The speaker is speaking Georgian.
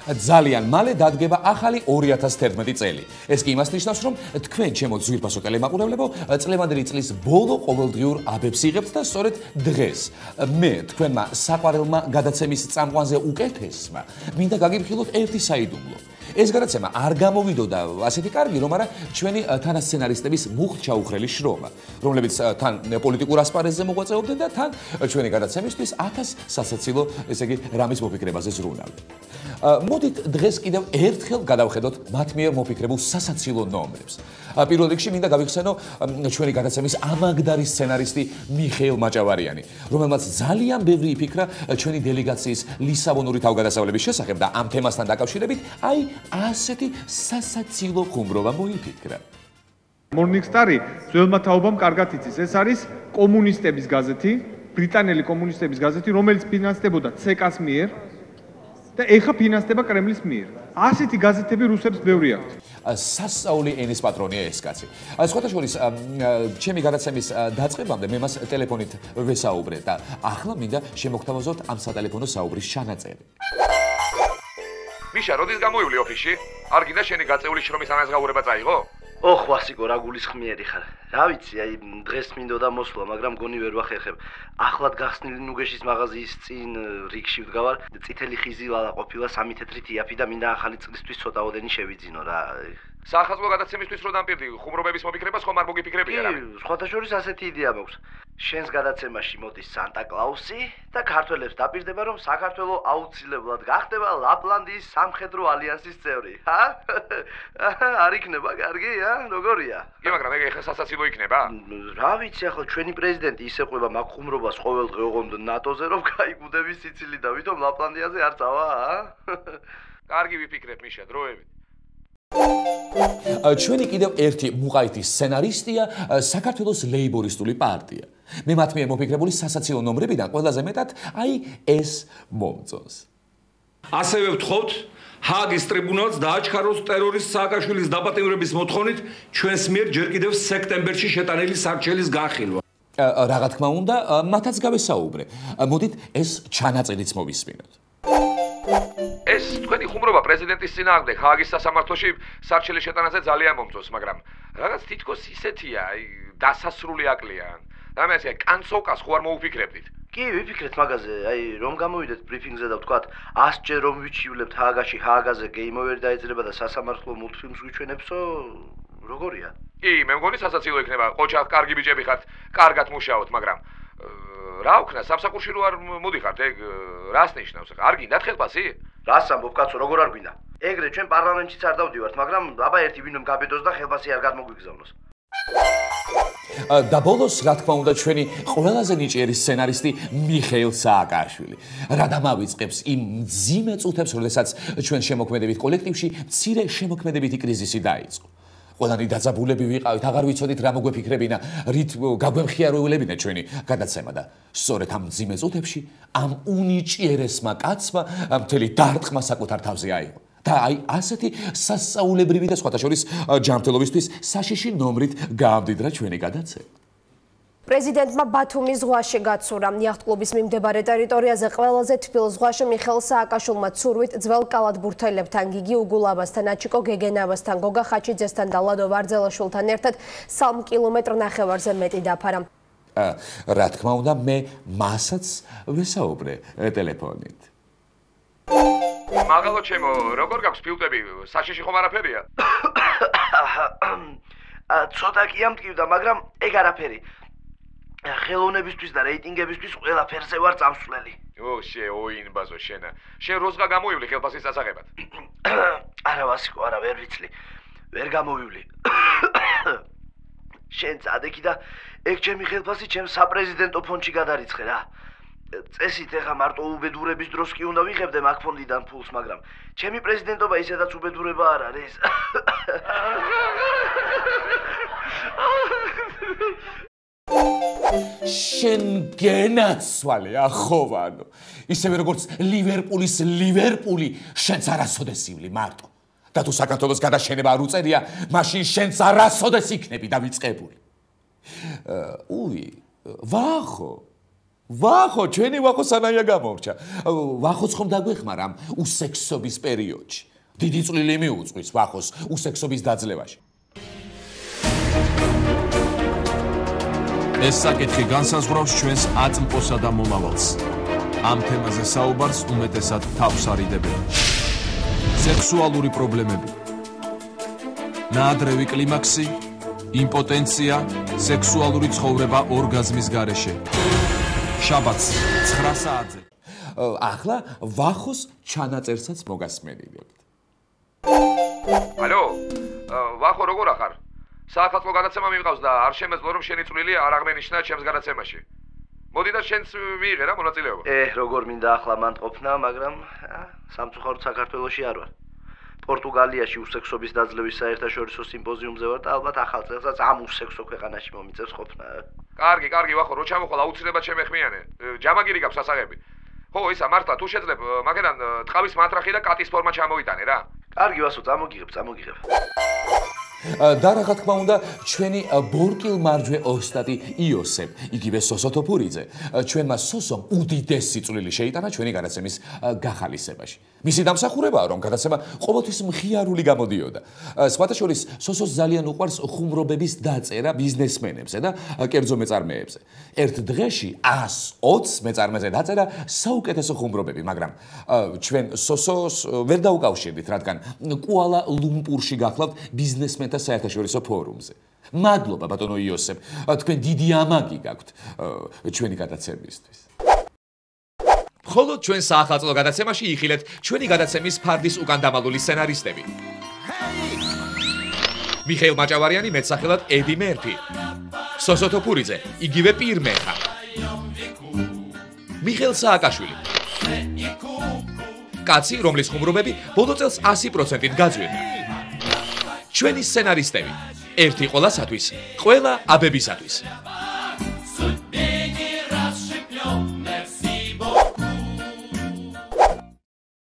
ძალიან მალე დადგება ახალი 2011 წელი. ეს კი იმას ნიშნავს, რომ თქვენ ჩემო ძვირფასო ტელემაყურებლებო, წლევანდელი წლის ბოლო ყოველდღიურ აბებს იღებთ და სწორედ დღეს მე თქვენმა საყვარელმა გადაცემის წამყვანზე უკეთესმა მინდა გაგიფრთხილოთ ერთი საიდუმლო. ეს გადაცემა არ გამოვიდოდა ასეთი კარგი, რომ არა ჩვენი თანასცენარისტების მუხტ ჩაუხრელი შრომა, რომლებიც თან პოლიტიკურ ასპარეზზე მოღვაწეობდნენ და თან ჩვენი გადაცემისთვის 1000 სასაცილო, ესე იგი, რამის მოფიქრებაზე ზრუნავდნენ. მოდით დღეს კიდევ ერთხელ გადავხედოთ მათ მიერ მოფიქრებულ სასაცილო ნომრებს. პირველ რიგში მინდა გავიხსენო ჩვენი გადაცემის ამაგდარი სცენარისტი მიხეილ მაჭავარიანი, რომელმაც ძალიან ბევრი იფიქრა ჩვენი დელეგაციის ლისაბონური თავგადასავლების შესახებ და ამ თემასთან დაკავშირებით აი ასეთი სასაცილო ხუმრობა მოიფიქრა. Morning Star-ი ძველმა თაობამ კარგად იცის. ეს არის კომუნისტების გაზეთი, ბრიტანელი კომუნისტების გაზეთი, რომელიც ფინანსდებოდა ცეკას მიერ და ეხა ფინანსდება კრემლის მიერ. ასეთი გაზეთები რუსებს ბევრი აქვთ. სასწაული ენის პატრონია ეს კაცი. სხვათა შორის, ჩემი გადაცემის დაწყებამდე მე მას ტელეფონით ვესაუბრე და ახლა მინდა შემოგთავაზოთ ამ სატელეფონო საუბრის ჩანაწერი. მიშა, როდის გამოივლი ოფისში? არ გინდა შენი გაწეული შრომის ანაზღაურება წაიღო? ოხ, ვასიკო, რა გულისხმიერი ხარ. რა ვიცი, აი დღეს მინდოდა მოსვლა, მაგრამ გონი ვერ ვახერხებ. ახლად გახსნილი ნუგეშის მაღაზიის წინ რიგში ვდგავარ. წითელი ხიზი ვალა ყოფილა 3 თეთრი თიაფი და მინდა ახალი წლისთვის ცოტა ოდენი შევიძინო რა. საახალწლო გადაცემისთვის რო დამპირდი, ხუმრობების მოფიქრებას ხომ არ მოგიფიქრებია რა? სხვათა შორის ასეთი იდეა მაქვს. შენს გადაცემაში მოდის სანტა კლაუსი და ქართველებს დაპირდება, რომ საქართველო აუცილებლად გახდება ლაპლანდიის სამხედრო ალიანსის წევრი. ჰა? არ იქნება კარგი, როგორია? კი, მაგრამ ეგ ეხლა სასაცილო იქნება? რა ვიცი, ახლა ჩვენი პრეზიდენტი ისე ყვება მაგ ხუმრობას ყოველდღე ოღონდ ნატოზე, რომ გაიგუდების სიცილი და ვითომ ლაპლანდიაზე არ წავა, კარგი ვიფიქრებ, მიშა, დროებით. ჩვენი კიდევ ერთი მუყაითი სცენარისტია საქართველოს ლეიბორისტული პარტია. მე მათ მიერ მოფიქრებული სასაცილო ნომრებიდან ყველაზე მეტად აი ეს მომწონს. ასევე ვთხოვთ ჰააგის ტრიბუნალს დააჩქაროს ტერორის სააკაშვილის დაპატიმრების მოთხოვნით ჩვენს მიერ ჯერ კიდევ სექტემბერში შეტანილი სარჩელის განხილვა. რა თქმა უნდა, მათაც გავესაუბრე. მოდით ეს ჩანაწერიც მოვისმინოთ. ეს თქვენი ხუმრობა პრეზიდენტის წინააღმდეგ ჰააგის სასამართლოში სარჩელის შეტანაზე ძალიან მომწონს, მაგრამ რაღაც თითქოს ისეთია, აი დასასრული აკლია. რამე კანცოკას ხო არ მოუფიქრებდით? კი, ვიფიქრეთ მაგაზე, აი რომ გამოვიდეთ ბრიფინგზე და ვთქვათ 100-ჯერ რომ ვიჩივლებთ ჰააგაში ჰააგაზე გეიმ-ოვერი დაეძლება და სასამართლო მულტფილმს გვიჩვენებსო, როგორია? კი, მე მგონი სასაცილო იქნება. ყოჩა კარგი ბიჭები ხართ, კარგად მუშაობთ, მაგრამ რა ვქნა, სამსახურში რო არ მოდიხართ, ეგ რას ნიშნავს? არ გინდათ ხელფასი? რას ამბობ, კაცო, როგორ არ გვინდა? ეგრე ჩვენ პარლამენტშიც არ დავდივართ, მაგრამ აბა ერთი ვინმე გაბედოს და ხელფასი არ გადმოგვიგზავნოს. და ბოლოს, რა თქმა უნდა, ჩვენი ყველაზე ნიჭიერი სცენარისტი მიხეილ სააკაშვილი. რა დამავიწყებს იმ მძიმე წუთებს, როდესაც ჩვენ შემოქმედებით კოლექტივში მცირე შემოქმედებითი კრიზისი დაიწყო. ყველანი დაძაბულები ვიყავით, აღარ ვიცოდით რა მოგვეფიქრებინა, რით გაგვემხიარებულებინა ჩვენი გადაცემა და სწორედ ამ მძიმე წუთებში ამ უნიჭიერესმა კაცმა მთელი დარტყმა საკუთარ თავზე აიღო. და აი ასეთი სასწაულებრივი და სხვათა შორის ჯანმრთელობისთვის საშიში ნომრით გაამდიდრა ჩვენი გადაცემა. პრეზიდენტმა ბათუმის ზღვაში გაცურა. იახტკლუბის მიმდებარე ტერიტორიაზე ყველაზე თბილ ზღვაში მიხეილ სააკაშვილმა ცურვით ძველ კალათბურთელებთან, გიგი უგულავასთან, აჩიკო გეგენავასთან, გოგა ხაჩიძესთან და ლადო ვარძელაშვილთან ერთად 3 კილომეტრ ნახევარზე მეტი დაფარა. რა თქმა უნდა, მე მასაც ვესაუბრე ტელეფონით. მაღალო ჩემო, როგორ გაქვს ფილტვები? საშიში ხომ არაფერია? ცოტა კი ამტკივდა, მაგრამ ეგ არაფერი. ხელოვნებისთვის და რეიტინგებისთვის ყველაფერზე ვარ წამსვლელი. ოინბაზო შენა. შენ როზღა გამოივლი ხელფასის დასაღებად? არა ვასიკო, არა ვერ ვიცლი. ვერ გამოვივლი. შენ წადექი და ეგ ჩემი ხელფასი ჩემს საპრეზიდენტო ფონდში გადარიცხე რა. წესით ეხა მარტო უბედურების დროს კი უნდა ვიღებდე მაგ ფონდიდან ფულს, მაგრამ ჩემი პრეზიდენტობა ისედაც უბედურება არ არის. შენ გენაცვალე ახოვანო. ისევე როგორც ლივერპულის ლივერპული შენც არასოდეს ივლი მარტო. და თუ საქართველოს გადაშენება არ უწერია, მაშინ შენც არასოდეს იქნები დავიწყებული. ვახო. ვახო, ჩვენი ვახო სანაია გამორჩა. ვახოც ხომ დაგვეხმარა ამ უსექსობის პერიოდში. დიდი წვლილი მიუძღვის ვახოს უსექსობის დაძლევაში. ეს საკითხი განსაზღვრავს ჩვენს აწმყოსა და მომავალს. ამ თემაზე საუბარს უმეტესად თავს არიდებენ. სექსუალური პრობლემები. ნაადრევი კლიმაქსი, იმპოტენცია, სექსუალური ცხოვრება ორგაზმის გარეშე. შაბათს 9 საათზე. ახლა ვახოს ჩანაწერსაც მოგასმენილებთ. ალო, ვახო როგორ ახარ? საახალწლო გადაცემა მივყავს და არ შემეძლო რომ შენი წვლილი არ აღმენიშნა ჩემს გადაცემაში. მოდი და შენც მიიღე რა მონაწილეობა. როგორ მინდა ახლა მან ყოფნა, მაგრამ სამწუხაროდ საქართველოში არ ვარ. პორტუგალიაში უსექსობის დაძლევის საერთაშორისო სიმპოზიუმზე ვარ და ალბათ ახალ წელსაც ამ უსექსო ქვეყანაში მომიწევს ყოფნა. კარგი, ვახო, რო ჩამოხვალ აუცილებლად შემეხმიანე. ჯამაგირი გაქვს სასაღები. ხო, ისა მართლა თუ შეძლებ, მაგერან ტყავის მატრახი და კატის ფორმა ჩამოიტანე რა. კარგი ვასო, წამოგიღებ. და რა თქმა უნდა, ჩვენი ბორკილ მარჯვე ოსტატი იოსებ, იგივე სოსო თოფურიძე, ჩვენმა სოსომ უდიდესი წვლილი შეიტანა ჩვენი გადაცემის გახალისებაში. მისი დამსახურებაა, რომ გადაცემა ყოველთვის მხიარული გამოდიოდა. სხვათა შორის, სოსოს ძალიან უყვარს ხუმრობების დაწერა ბიზნესმენებზე და კერძო მეწარმეებზე. ერთ დღეში 120 მეწარმეზე დაწერა საუკეთესო ხუმრობები, მაგრამ ჩვენ სოსოს ვერ დაუკავშირდით, რადგან კუალა ლუმპურში გახლავთ ბიზნესმენთა საერთაშორისო ფორუმზე. მადლობა ბატონო იოსებ, თქვენ დიდი ამაგი გაქვთ ჩვენი გადაცემისთვის. მხოლოდ ჩვენ საახალწლო გადაცემაში იხილეთ ჩვენი გადაცემის ფარდის უკან დამალული სცენარისტები. მიხეილ მაჭავარიანი მეტსახელად ედი მერფი. სოსო თოფურიძე, იგივე პირმეხა. მიხეილ სააკაშვილი. კაცი, რომლის ხუმრობები ბოლო წელს 100%-ით გაძვირდა. ჩვენი სცენარისტები, ერთი ყველასათვის, ყველა აბებისათვის.